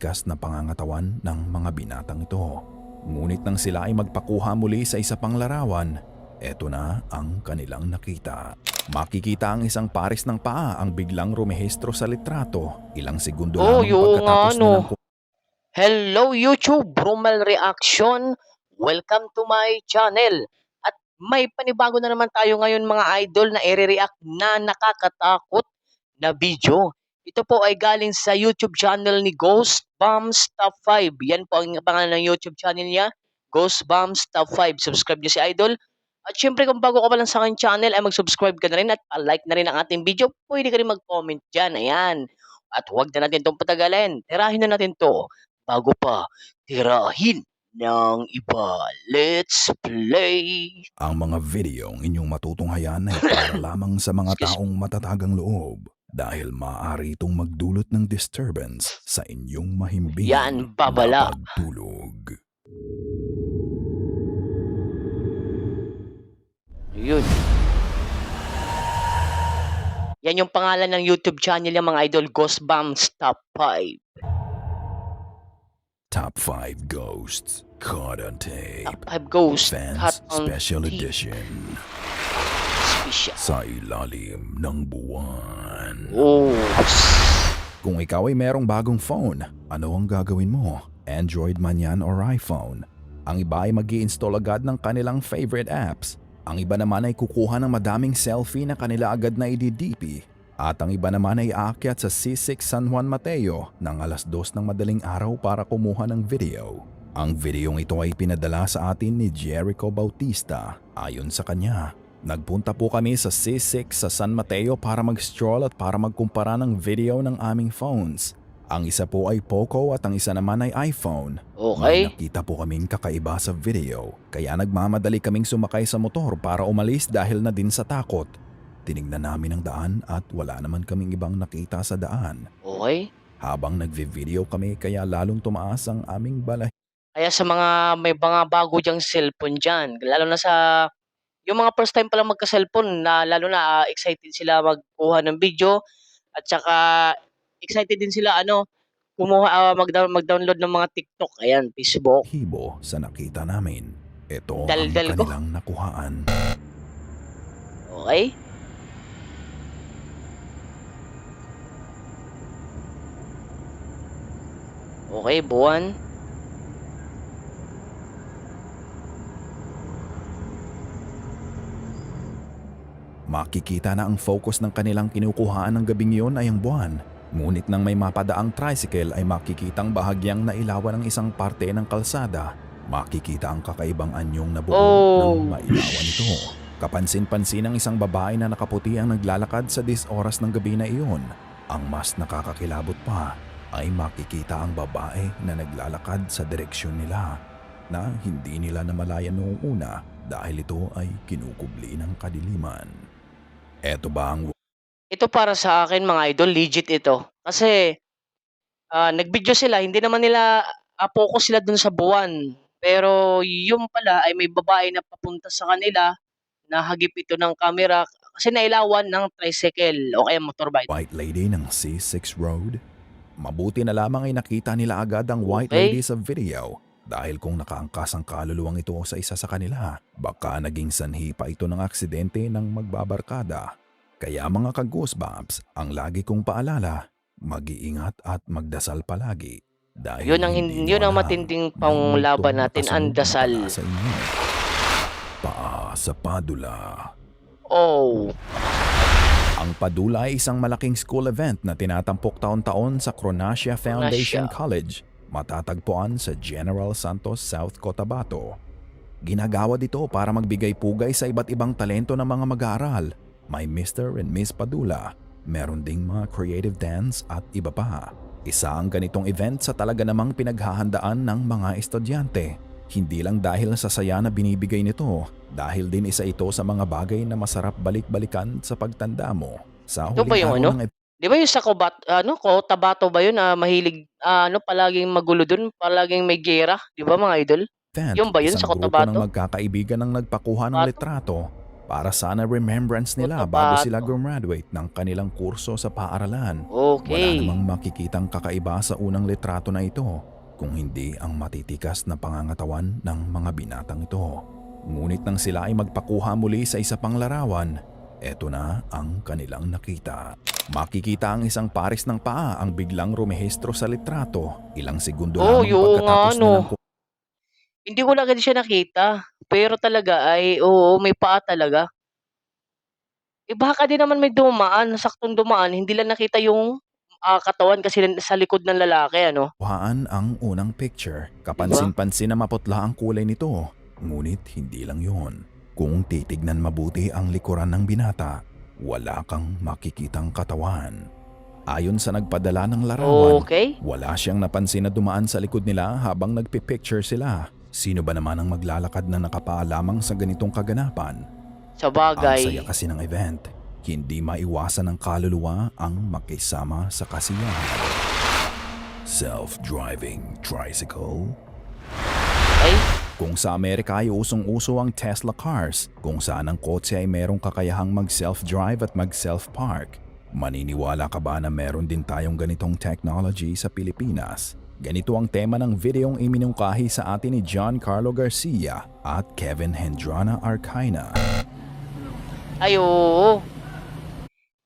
kas na pangangatawan ng mga binatang ito. Ngunit nang sila ay magpakuha muli sa isa pang larawan, eto na ang kanilang nakita. Makikita ang isang pares ng paa ang biglang rumehistro sa litrato. Ilang segundo Oh, lamang yung pagkatapos nilang Hello YouTube, Romel Reaction. Welcome to my channel. At may panibago na naman tayo ngayon mga idol na i-react na nakakatakot na video. Ito po ay galing sa YouTube channel ni Ghost Bombs Top 5. Yan po ang pangalan ng YouTube channel niya, Ghost Bombs Top 5. Subscribe niyo si idol. At syempre kung bago ka pa lang sa aking channel ay mag-subscribe ka na rin at like na rin ang ating video. Pwede ka rin mag-comment dyan. Ayan. At huwag na natin itong patagalin. Tirahin na natin to bago pa tirahin ng iba. Let's play! ang mga videong inyong matutunghayan ay para lamang sa mga Excuse me. taong matatagang loob dahil maaari itong magdulot ng disturbance sa inyong mahimbing Yan, babala. na pagtulog. Yun. Yan yung pangalan ng YouTube channel ng mga idol, Ghost Bombs Top 5. Top 5 Ghosts Caught on Tape Top 5 Ghost Fans Cut on Special Tape. Edition Special. sa ilalim ng buwan. Oh. Kung ikaw ay merong bagong phone, ano ang gagawin mo? Android man yan or iPhone. Ang iba ay mag-i-install agad ng kanilang favorite apps. Ang iba naman ay kukuha ng madaming selfie na kanila agad na i-DP. At ang iba naman ay aakyat sa C6 San Juan Mateo ng alas 2 ng madaling araw para kumuha ng video. Ang videong ito ay pinadala sa atin ni Jericho Bautista. Ayon sa kanya, nagpunta po kami sa C6 sa San Mateo para mag-stroll at para magkumpara ng video ng aming phones. Ang isa po ay Poco at ang isa naman ay iPhone. May Okay. nakita po kaming kakaiba sa video, kaya nagmamadali kaming sumakay sa motor para umalis dahil na din sa takot. Tinignan namin ang daan at wala naman kaming ibang nakita sa daan. Okay. Habang nagvi-video kami kaya lalong tumaas ang aming balay. Kaya sa mga may mga bago diyang cellphone dyan, lalo na sa yung mga first time pa lang magka-cellphone na lalo na excited sila magkuha ng video at saka excited din sila mag-download ng mga TikTok, ayan, Facebook. Hibo sa nakita namin. Ito ang Daldal ko. kanilang nakuhaan. Okay? Okay, buwan. Makikita na ang focus ng kanilang kinukuhaan ng gabing iyon ay ang buwan. Ngunit nang may mapadaang tricycle ay makikitang bahagyang nailawan ng isang parte ng kalsada. Makikita ang kakaibang anyong na buo ng mailawan ito. Kapansin-pansin ang isang babae na nakaputi ang naglalakad sa 10 oras ng gabi na iyon. Ang mas nakakakilabot pa ay makikita ang babae na naglalakad sa direksyon nila na hindi nila namalayan noong una dahil ito ay kinukubli ng kadiliman. Eto ba ang Ito para sa akin mga idol, legit ito. Kasi nag-video sila, hindi naman nila focus sila dun sa buwan. Pero yung pala ay may babae na papunta sa kanila, nahagip ito ng camera kasi nailawan ng tricycle o kaya motorbike. White Lady ng C6 Road? Mabuti na lamang ay nakita nila agad ang White Okay. Lady sa video dahil kung nakaangkas ang kaluluwang ito sa isa sa kanila, baka naging sanhi pa ito ng aksidente ng magbabarkada. Kaya mga ka-Goosebumps, ang lagi kong paalala, mag-iingat at magdasal palagi. Dahil Yun ang hindi yun nyo ang alam matinding na panglaban may natin, ang nakasunod na dasal. pala sa inyo. Paa sa padula. Oh, Ang padula ay isang malaking school event na tinatampok taon-taon sa Cronacia Foundation Cronacia. College, matatagpuan sa General Santos, South Cotabato. Ginagawa dito para magbigay pugay sa iba't ibang talento ng mga mag-aaral. May Mr. and Miss Padula, meron ding mga creative dance at iba pa. Isa ang ganitong event sa talaga namang pinaghahandaan ng mga estudyante. Hindi lang dahil sa saya na binibigay nito, dahil din isa ito sa mga bagay na masarap balik-balikan sa pagtanda mo. Sa ito ba huling yung araw ng Di ba yung sa Cotabato ba yun na mahilig palaging magulo dun, palaging may giyera, di ba mga idol? event, Yun ba yun isang sa grupo ng Cotabato? magkakaibigan ang nagpakuha ng Cotabato? litrato Para sana remembrance nila Puto bago sila pato. graduate ng kanilang kurso sa paaralan. Wala Okay. namang makikitang kakaiba sa unang litrato na ito kung hindi ang matitikas na pangangatawan ng mga binatang ito. Ngunit nang sila ay magpakuha muli sa isa pang larawan, eto na ang kanilang nakita. Makikita ang isang pares ng paa ang biglang rumehistro sa litrato. Ilang segundo Oh, lamang yung nga pagkatapos nilang no. Hindi ko na agad siya nakita. Pero talaga ay, oo, may paa talaga. Eh, baka din naman may dumaan, saktong dumaan, hindi lang nakita yung, katawan kasi sa likod ng lalaki ano, kuhaan ang unang picture. 'di ba? Kapansin-pansin na maputla ang kulay nito. Ngunit hindi lang yon. Kung titignan mabuti ang likuran ng binata, wala kang makikitang katawan. Ayon sa nagpadala ng larawan, Okay. wala siyang napansin na dumaan sa likod nila habang nagpipicture sila. Sino ba naman ang maglalakad na nakapaa lamang sa ganitong kaganapan? Ang saya Sabagay. kasi ng event. Hindi maiwasan ng kaluluwa ang makisama sa kasiyahan. Self-driving tricycle? Ay, Kung sa Amerika ay usong-uso ang Tesla cars, kung saan ang kotse ay merong kakayahang mag-self-drive at mag-self-park. Maniniwala ka ba na meron din tayong ganitong technology sa Pilipinas? Ganito ang tema ng videong iminungkahi sa atin ni John Carlo Garcia at Kevin Hendrana Arcaina. ay oo.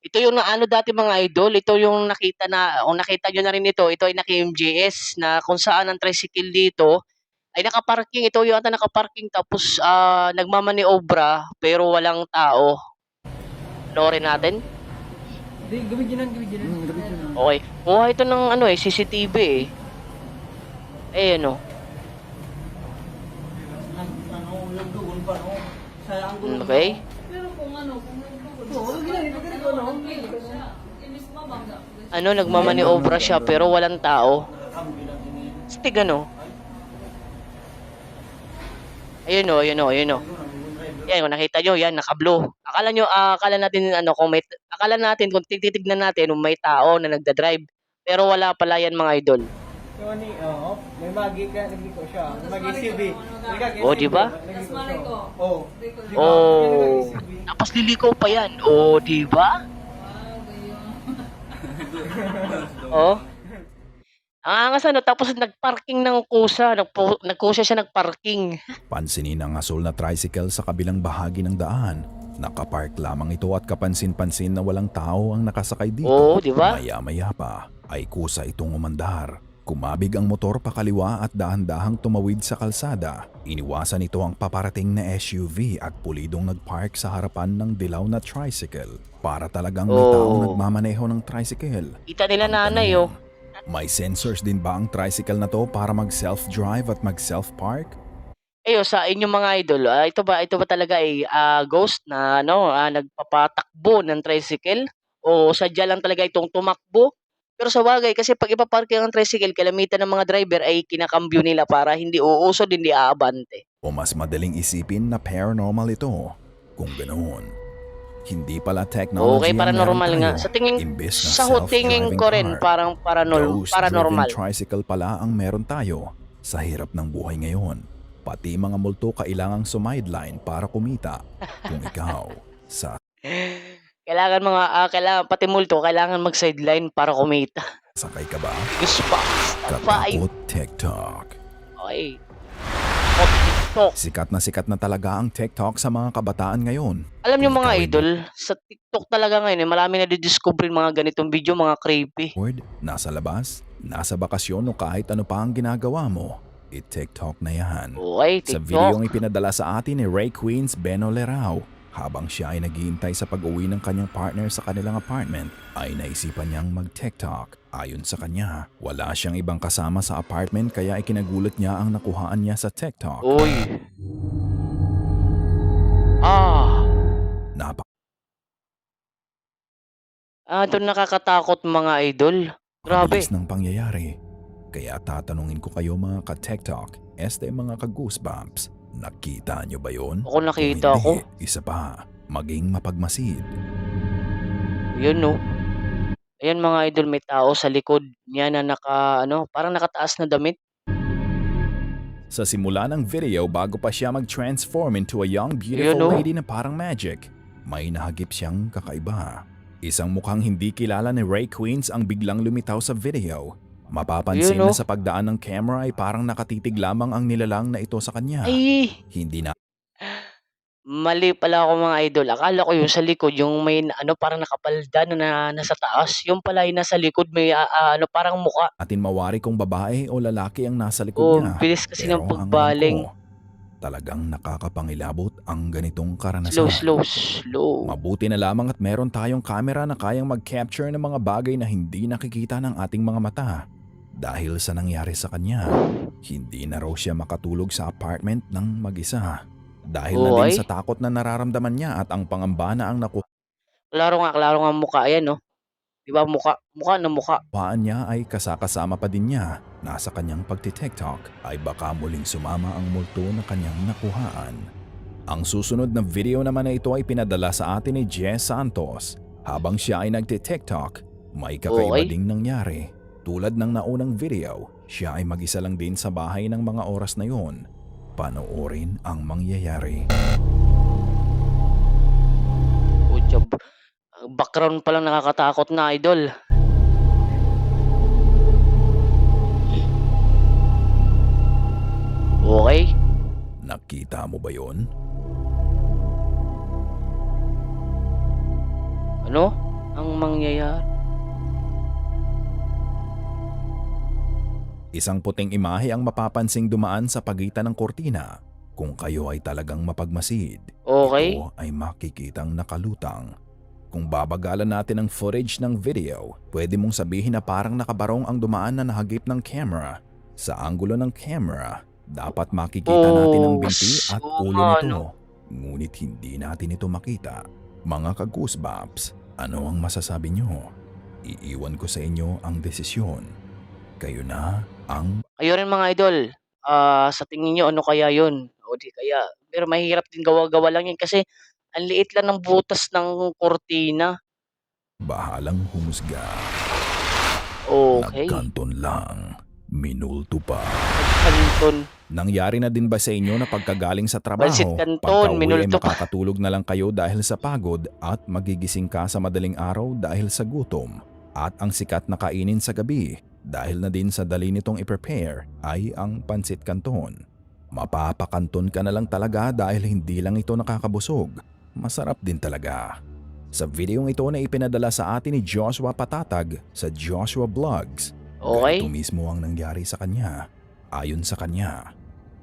Ito yung naano dati mga idol, ito yung nakita na kung nakita niyo na rin ito ay naka-MJS na kung saan ang tricycle dito ay nakaparking. Ito yung ata nakaparking tapos, nagmamaniobra pero walang tao. Panoorin natin. Hindi, gawin yun. Gawin yun. Okay. Kuha ito ng ano CCTV eh. Eh ano. Okay. Pero kung ano, kung oo, ginagawa ko, no? Ano, nagmamaniobra siya pero walang tao. Stig ano. Ayun o, ayun o, ayun o. Yan, kung nakita nyo, yan, naka-blue. Akala natin, ano, akala natin, kung titignan natin, may tao na nagda-drive. Pero wala pala yan, mga idol. So, oo, may magi ka, nagliko siya. Magi CB. Oh, di ba? Oo. Oh. Tapos liliko pa yan. Oh, di ba? Oh. Ang angas ano, tapos nagparking ng kusa. Nagkusa siya nagparking. Pansinin ang asul na tricycle sa kabilang bahagi ng daan. Nakapark lamang ito at kapansin-pansin na walang tao ang nakasakay dito. Oo, di ba? Maya-maya pa ay kusa itong umandar. Kumabig ang motor pakaliwa at dahan-dahang tumawid sa kalsada. Iniwasan ito ang paparating na SUV at pulidong nagpark sa harapan ng dilaw na tricycle. Para talagang may taong nagmamaneho ng tricycle. Kita nila Ang nanay, tanong, oh. may sensors din ba ang tricycle na to para mag-self-drive at mag-self-park? Sa inyong mga idol, ito ba talaga ay ghost na ano, nagpapatakbo ng tricycle o sadya lang talaga itong tumakbo? Pero sa bagay kasi pag ipaparking ang tricycle, kalamitan ng mga driver ay kinakambyo nila para hindi uusod, hindi aabante. O mas madaling isipin na paranormal ito? Kung ganoon, hindi pala technology Okay, ang meron paranormal nga. tayo. Sa tingin, Imbes na sa tingin self-driving ko rin car, parang paranormal. ghost-driven tricycle pala ang meron tayo sa hirap ng buhay ngayon. Pati mga multo kailangang sumideline para kumita. Kung ikaw, Kailangan pati multo, kailangan mag-sideline para kumita. sakay ka ba? Goosebumps. Five. Katakot TikTok. Okay. O, TikTok. Sikat na talaga ang TikTok sa mga kabataan ngayon. Alam niyo Kung mga ikaw ay idol, sa TikTok talaga ngayon, marami na didiscover mga ganitong video, mga creepy. bored, nasa labas, nasa bakasyon o kahit ano pa ang ginagawa mo, i-TikTok na yan. Okay, Sa videong TikTok. ipinadala sa atin ni Ray Queens Beno Lerao, habang siya ay naghihintay sa pag-uwi ng kanyang partner sa kanilang apartment, ay naisipan niyang mag-TikTok. Ayon sa kanya, wala siyang ibang kasama sa apartment kaya ikinagulat niya ang nakuhaan niya sa TikTok. Uy. Ah. Napakabilis Ito nakakatakot mga idol. Grabe. ng pangyayari. Kaya tatanungin ko kayo mga ka-TikTok, mga ka-goosebumps, nakita niyo ba yon? Ako nakita Kung ko. hindi, isa pa, maging mapagmasid. Yun no. Ayan mga idol, may tao sa likod niya na parang nakataas na damit. Sa simula ng video bago pa siya mag-transform into a young Yun, beautiful oh. lady na parang magic, may nahagip siyang kakaiba. Isang mukhang hindi kilala ni Ray Queens ang biglang lumitaw sa video. Mapapansin Yun, na oh. sa pagdaan ng camera ay parang nakatitig lamang ang nilalang na ito sa kanya. Ay, Hindi na mali pala ako mga idol. Akala ko yung sa likod, yung may ano parang nakapalda na nasa taas. Yung pala yung nasa likod may ano parang muka. natin mawari kung babae o lalaki ang nasa likod Oh, niya. bilis kasi Pero ng ang alam pagbaling. ko, talagang nakakapangilabot ang ganitong Slow, karanasan. slow. Mabuti na lamang at meron tayong camera na kayang mag-capture ng mga bagay na hindi nakikita ng ating mga mata. Dahil sa nangyari sa kanya, hindi na raw siya makatulog sa apartment ng mag-isa. Dahil na din Oy. sa takot na nararamdaman niya at ang pangamba na ang Klaro nga mukha yan, no? Di ba mukha na mukha. nakuhaan niya ay kasakasama pa din niya. Nasa kanyang pagti-TikTok ay baka muling sumama ang multo na kanyang nakuhaan. Ang susunod na video naman na ito ay pinadala sa atin ni Jess Santos. Habang siya ay nagti-TikTok, may kakaiba Okay. ding nangyari. Tulad ng naunang video, siya ay mag-isa lang din sa bahay ng mga oras na yon. Panoorin ang mangyayari. Putya, background pa lang nakakatakot na idol. Okay. Nakita mo ba yon? Ano? Ang mangyayari? Isang puting imahe ang mapapansing dumaan sa pagitan ng kortina. Kung kayo ay talagang mapagmasid, Okay. ito ay makikitang nakalutang. Kung babagalan natin ang footage ng video, pwede mong sabihin na parang nakabarong ang dumaan na nahagip ng camera. Sa anggulo ng camera, dapat makikita natin ang binti at Oo ulo nga, nito. no? Ngunit hindi natin ito makita. Mga ka-goosebumps, ano ang masasabi nyo? Iiwan ko sa inyo ang desisyon. Kayo na ang Kayo rin mga idol. Sa tingin nyo ano kaya yun? O di kaya. Pero mahirap din gawa-gawa lang yun kasi ang liit lang ng butas ng kortina. bahalang humusga. Okay. Nagkanton lang. Minulto pa. Kanton. Nangyari na din ba sa inyo na pagkagaling sa trabaho, Pansit Canton, pagka-uwi ay minulto pa. makakatulog na lang kayo dahil sa pagod at magigising ka sa madaling araw dahil sa gutom at ang sikat na kainin sa gabi dahil na din sa dali nitong i-prepare ay ang pansit canton. Mapapakanton ka na lang talaga dahil hindi lang ito nakakabusog. Masarap din talaga. Sa videong ito na ipinadala sa atin ni Joshua Patatag sa Joshua Vlogs, Okay. ganito mismo ang nangyari sa kanya. Ayon sa kanya,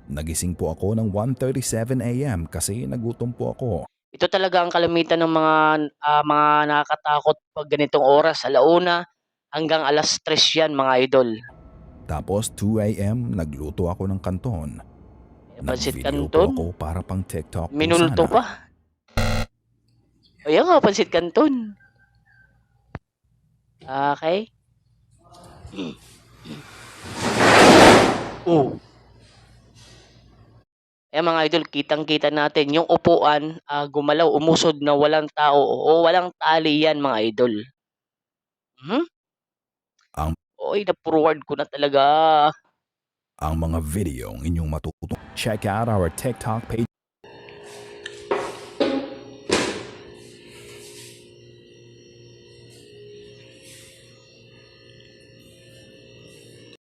nagising po ako ng 1:37 AM kasi nagutom po ako. Ito talaga ang kalamitan ng mga nakakatakot pag ganitong oras. Alauna hanggang 3:00 yan mga idol. Tapos 2 AM nagluto ako ng kanton. Pansit Nag-video po ako Canton. para pang TikTok po Minulto sana. pa. O yan nga, Pansit Canton. Okay. Oh. Eh mga idol, kitang-kita natin yung upuan gumalaw, umusod na walang tao o walang tali yan mga idol. Mhm. Ang- Oy, na-forward ko na talaga. Ang mga videong inyong matututong. Check out our TikTok page